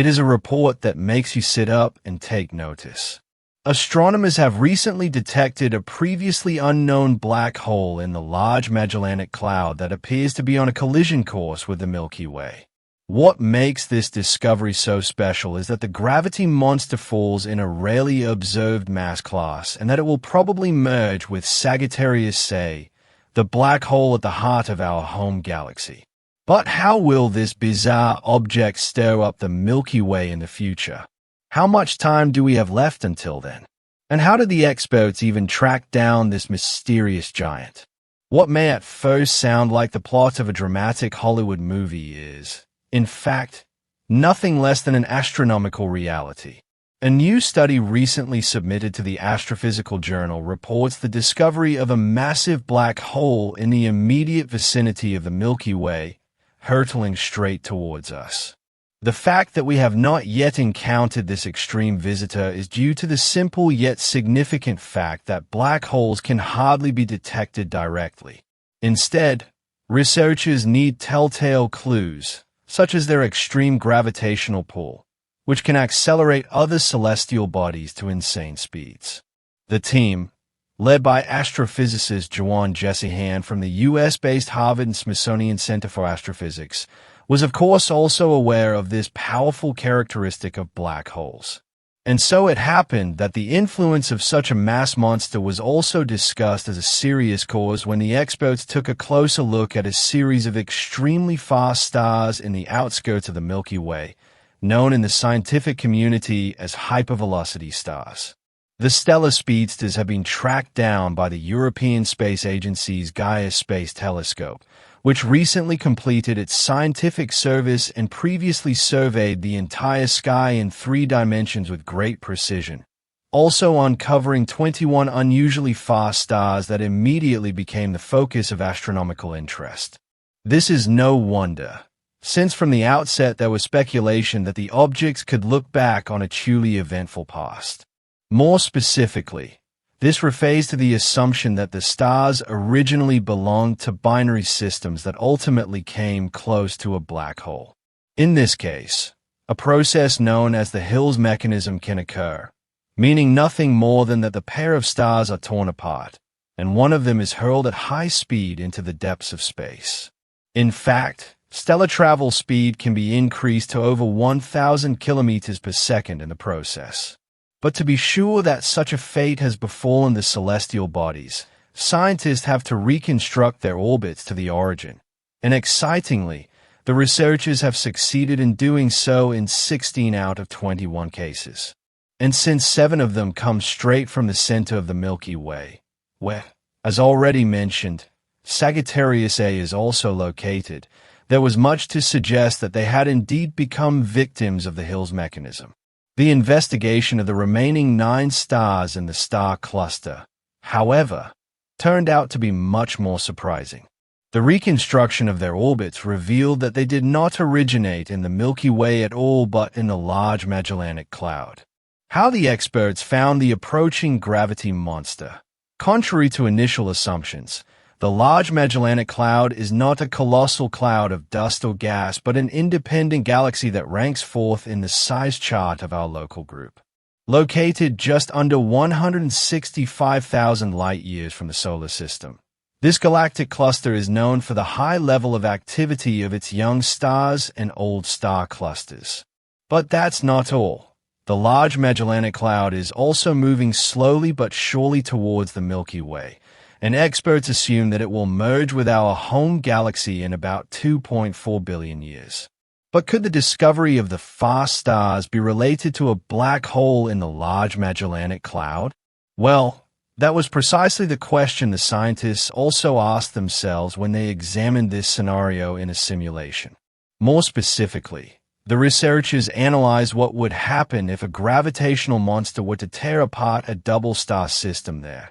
It is a report that makes you sit up and take notice. Astronomers have recently detected a previously unknown black hole in the Large Magellanic Cloud that appears to be on a collision course with the Milky Way. What makes this discovery so special is that the gravity monster falls in a rarely observed mass class and that it will probably merge with Sagittarius A, the black hole at the heart of our home galaxy. But how will this bizarre object stir up the Milky Way in the future? How much time do we have left until then? And how did the experts even track down this mysterious giant? What may at first sound like the plot of a dramatic Hollywood movie is, in fact, nothing less than an astronomical reality. A new study recently submitted to the Astrophysical Journal reports the discovery of a massive black hole in the immediate vicinity of the Milky Way, hurtling straight towards us. The fact that we have not yet encountered this extreme visitor is due to the simple yet significant fact that black holes can hardly be detected directly. Instead, researchers need telltale clues, such as their extreme gravitational pull, which can accelerate other celestial bodies to insane speeds. The team, led by astrophysicist Joan Jessihan from the US-based Harvard and Smithsonian Center for Astrophysics, was of course also aware of this powerful characteristic of black holes. And so it happened that the influence of such a mass monster was also discussed as a serious cause when the experts took a closer look at a series of extremely fast stars in the outskirts of the Milky Way, known in the scientific community as hypervelocity stars. The stellar speedsters have been tracked down by the European Space Agency's Gaia Space Telescope, which recently completed its scientific service and previously surveyed the entire sky in 3 dimensions with great precision, also uncovering 21 unusually fast stars that immediately became the focus of astronomical interest. This is no wonder, since from the outset there was speculation that the objects could look back on a truly eventful past. More specifically, this refers to the assumption that the stars originally belonged to binary systems that ultimately came close to a black hole. In this case, a process known as the Hill's mechanism can occur, meaning nothing more than that the pair of stars are torn apart, and one of them is hurled at high speed into the depths of space. In fact, stellar travel speed can be increased to over 1,000 kilometers per second in the process. But to be sure that such a fate has befallen the celestial bodies, scientists have to reconstruct their orbits to the origin. And excitingly, the researchers have succeeded in doing so in 16 out of 21 cases. And since 7 of them come straight from the center of the Milky Way, where, as already mentioned, Sagittarius A is also located, there was much to suggest that they had indeed become victims of the Hill's mechanism. The investigation of the remaining 9 stars in the star cluster, however, turned out to be much more surprising. The reconstruction of their orbits revealed that they did not originate in the Milky Way at all but in the Large Magellanic Cloud. How the experts found the approaching gravity monster. Contrary to initial assumptions, the Large Magellanic Cloud is not a colossal cloud of dust or gas, but an independent galaxy that ranks 4th in the size chart of our local group. Located just under 165,000 light-years from the solar system, this galactic cluster is known for the high level of activity of its young stars and old star clusters. But that's not all. The Large Magellanic Cloud is also moving slowly but surely towards the Milky Way, and experts assume that it will merge with our home galaxy in about 2.4 billion years. But could the discovery of the fast stars be related to a black hole in the Large Magellanic Cloud? Well, that was precisely the question the scientists also asked themselves when they examined this scenario in a simulation. More specifically, the researchers analyzed what would happen if a gravitational monster were to tear apart a double-star system there,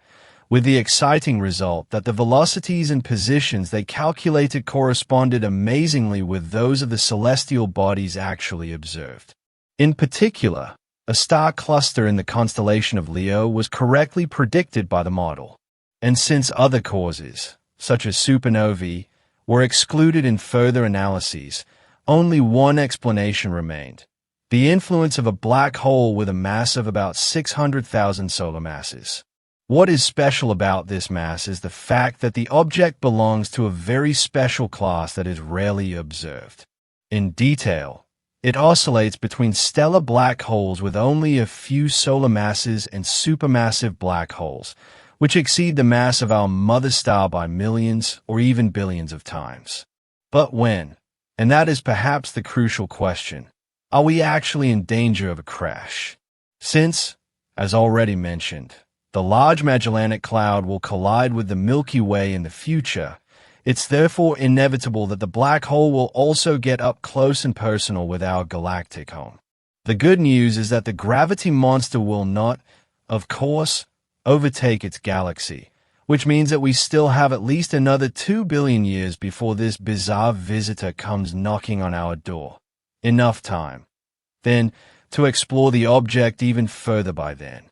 with the exciting result that the velocities and positions they calculated corresponded amazingly with those of the celestial bodies actually observed. In particular, a star cluster in the constellation of Leo was correctly predicted by the model, and since other causes, such as supernovae, were excluded in further analyses, only one explanation remained: the influence of a black hole with a mass of about 600,000 solar masses. What is special about this mass is the fact that the object belongs to a very special class that is rarely observed. In detail, it oscillates between stellar black holes with only a few solar masses and supermassive black holes, which exceed the mass of our mother star by millions or even billions of times. But when, and that is perhaps the crucial question, are we actually in danger of a crash? Since, as already mentioned, the Large Magellanic Cloud will collide with the Milky Way in the future, it's therefore inevitable that the black hole will also get up close and personal with our galactic home. The good news is that the gravity monster will not, of course, overtake its galaxy, which means that we still have at least another 2 billion years before this bizarre visitor comes knocking on our door. Enough time, then, to explore the object even further by then.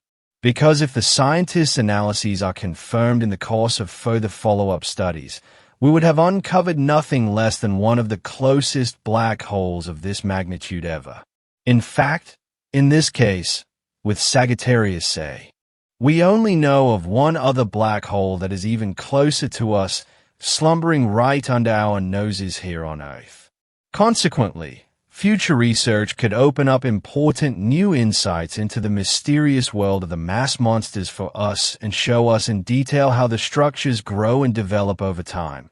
Because if the scientists' analyses are confirmed in the course of further follow-up studies, we would have uncovered nothing less than one of the closest black holes of this magnitude ever. In fact, in this case, with Sagittarius A, we only know of one other black hole that is even closer to us, slumbering right under our noses here on Earth. Consequently, future research could open up important new insights into the mysterious world of the mass monsters for us and show us in detail how the structures grow and develop over time.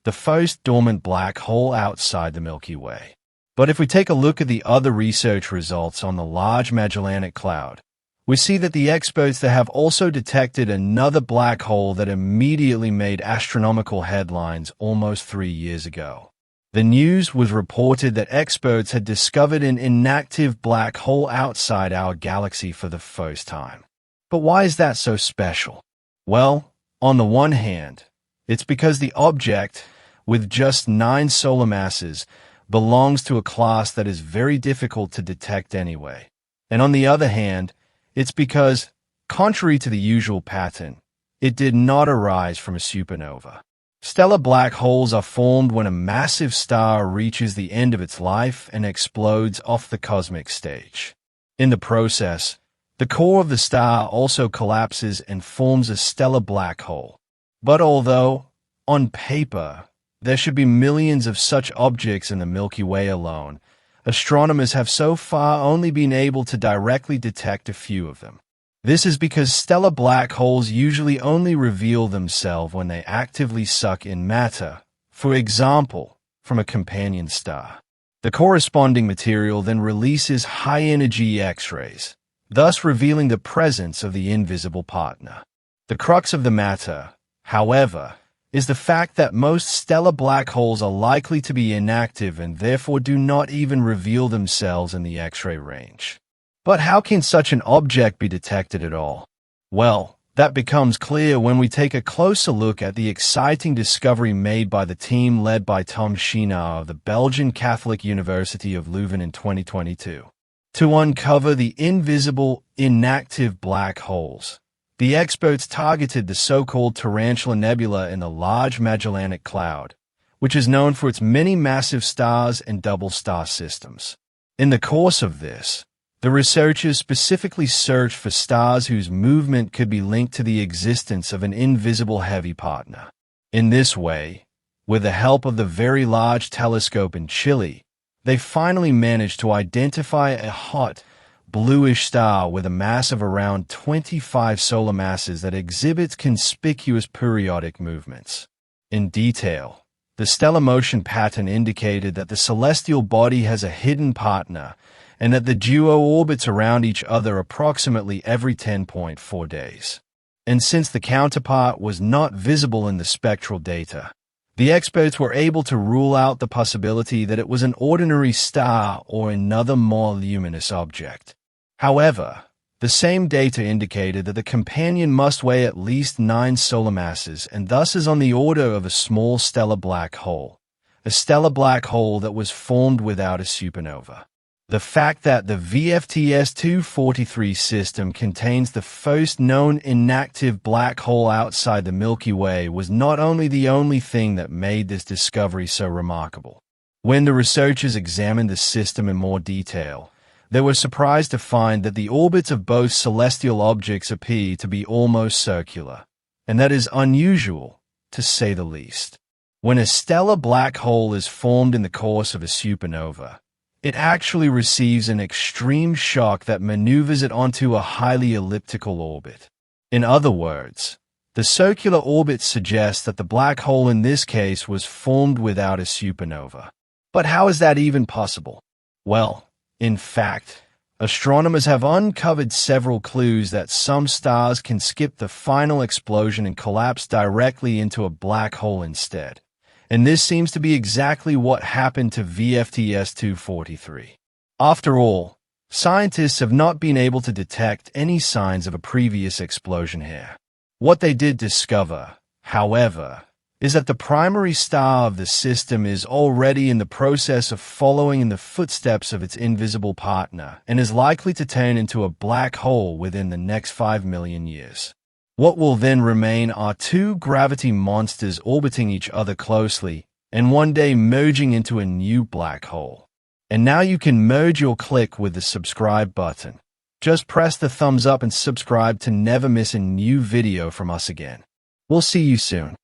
The first dormant black hole outside the Milky Way. But if we take a look at the other research results on the Large Magellanic Cloud, we see that the experts there have also detected another black hole that immediately made astronomical headlines almost 3 years ago. The news was reported that experts had discovered an inactive black hole outside our galaxy for the first time. But why is that so special? Well, on the one hand, it's because the object, with just 9 solar masses, belongs to a class that is very difficult to detect anyway. And on the other hand, it's because, contrary to the usual pattern, it did not arise from a supernova. Stellar black holes are formed when a massive star reaches the end of its life and explodes off the cosmic stage. In the process, the core of the star also collapses and forms a stellar black hole. But although, on paper, there should be millions of such objects in the Milky Way alone, astronomers have so far only been able to directly detect a few of them. This is because stellar black holes usually only reveal themselves when they actively suck in matter, for example, from a companion star. The corresponding material then releases high-energy X-rays, thus revealing the presence of the invisible partner. The crux of the matter, however, is the fact that most stellar black holes are likely to be inactive and therefore do not even reveal themselves in the X-ray range. But how can such an object be detected at all? Well, that becomes clear when we take a closer look at the exciting discovery made by the team led by Tom Scheenar of the Belgian Catholic University of Leuven in 2022. To uncover the invisible, inactive black holes, the experts targeted the so-called Tarantula Nebula in the Large Magellanic Cloud, which is known for its many massive stars and double star systems. In the course of this, the researchers specifically searched for stars whose movement could be linked to the existence of an invisible heavy partner. In this way, with the help of the Very Large Telescope in Chile, they finally managed to identify a hot, bluish star with a mass of around 25 solar masses that exhibits conspicuous periodic movements. In detail, the stellar motion pattern indicated that the celestial body has a hidden partner and that the duo orbits around each other approximately every 10.4 days. And since the counterpart was not visible in the spectral data, the experts were able to rule out the possibility that it was an ordinary star or another more luminous object. However, the same data indicated that the companion must weigh at least 9 solar masses and thus is on the order of a small stellar black hole, a stellar black hole that was formed without a supernova. The fact that the VFTS-243 system contains the first known inactive black hole outside the Milky Way was not only the only thing that made this discovery so remarkable. When the researchers examined the system in more detail, They were surprised to find that the orbits of both celestial objects appear to be almost circular, and that is unusual, to say the least. When a stellar black hole is formed in the course of a supernova, it actually receives an extreme shock that maneuvers it onto a highly elliptical orbit. In other words, the circular orbit suggests that the black hole in this case was formed without a supernova. But how is that even possible? Well, in fact, astronomers have uncovered several clues that some stars can skip the final explosion and collapse directly into a black hole instead. And this seems to be exactly what happened to VFTS 243. After all, scientists have not been able to detect any signs of a previous explosion here. What they did discover, however, is that the primary star of the system is already in the process of following in the footsteps of its invisible partner and is likely to turn into a black hole within the next 5 million years. What will then remain are two gravity monsters orbiting each other closely and one day merging into a new black hole. And now you can merge your click with the subscribe button. Just press the thumbs up and subscribe to never miss a new video from us again. We'll see you soon.